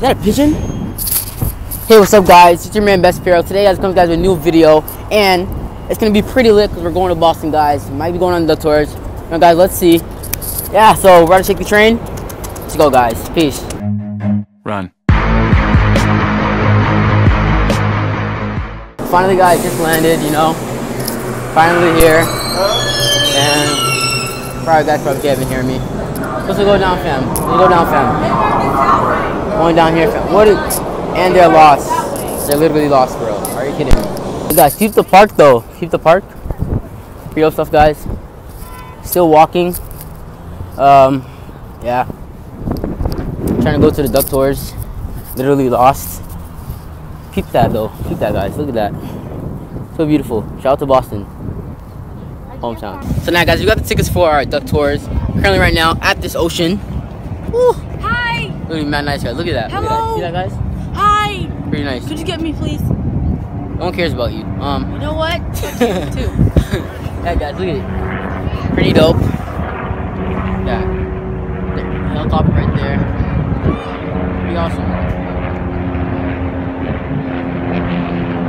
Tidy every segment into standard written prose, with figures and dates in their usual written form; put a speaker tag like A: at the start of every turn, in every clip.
A: that a pigeon? Hey, what's up guys? It's your man Best Apparel. Today I come guys with a new video, and it's gonna be pretty lit because we're going to Boston, guys. Might be going on the tours. Now guys, let's see. Yeah, so we're about to take the train. Let's go guys. Peace.
B: Run.
A: Finally guys, just landed, you know. Finally here. And probably guys probably can't even hear me. Let's go down, fam. Let's go down, fam. Going down here, fam. What is, and they're lost. They're literally lost, bro. Are you kidding me? You guys, keep the park though. Keep the park. Real stuff, guys. Still walking. Yeah. Trying to go to the duck tours. Literally lost. Keep that though. Keep that, guys. Look at that. So beautiful. Shout out to Boston. Hometown. So now guys, we got the tickets for our duck tours. Currently right now at this ocean. Woo.
C: Hi.
A: Literally mad nice, guys. Look at that.
C: Hello.
A: Look at that. See that, guys?
C: Hi.
A: Pretty nice.
C: Could you get me, please?
A: No one cares about you.
C: You know what? Two.
A: Yeah, guys, look at it. Pretty dope. Yeah. The helicopter right there. Pretty awesome.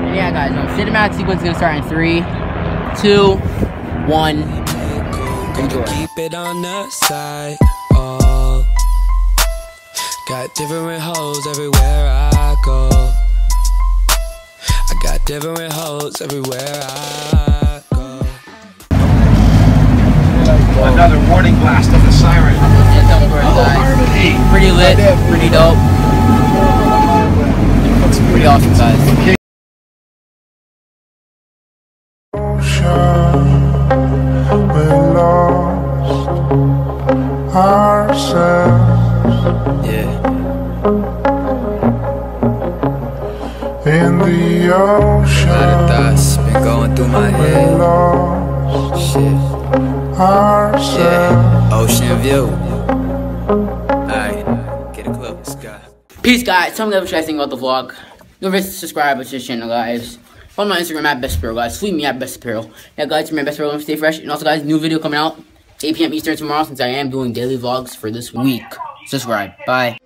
A: And yeah, guys, cinematic sequence is gonna start in 3, 2, 1. Enjoy.
D: Keep it on the side. Oh, got different hoes everywhere I go. I got different hoes everywhere I go.
E: Another warning blast of the siren.
A: Pretty lit, pretty dope. Looks pretty awesome, guys.
F: We lost ourselves,
D: Yeah.
F: in the
D: A lot of
F: ocean.
D: thoughts been going through my
F: We
D: head.
F: lost
D: Shit.
F: ourselves.
D: Yeah. Ocean view. Alright. Get a close, Scott.
A: Peace, guys. Tell me what you guys think about the vlog. Don't forget to subscribe to this channel, guys. Follow my Instagram at Best Apparel, guys. Tweet me at Best Apparel. Yeah, guys, remember Best Apparel. Stay fresh. And also, guys, new video coming out 8 p.m. Eastern tomorrow, since I am doing daily vlogs for this week. Subscribe. Bye.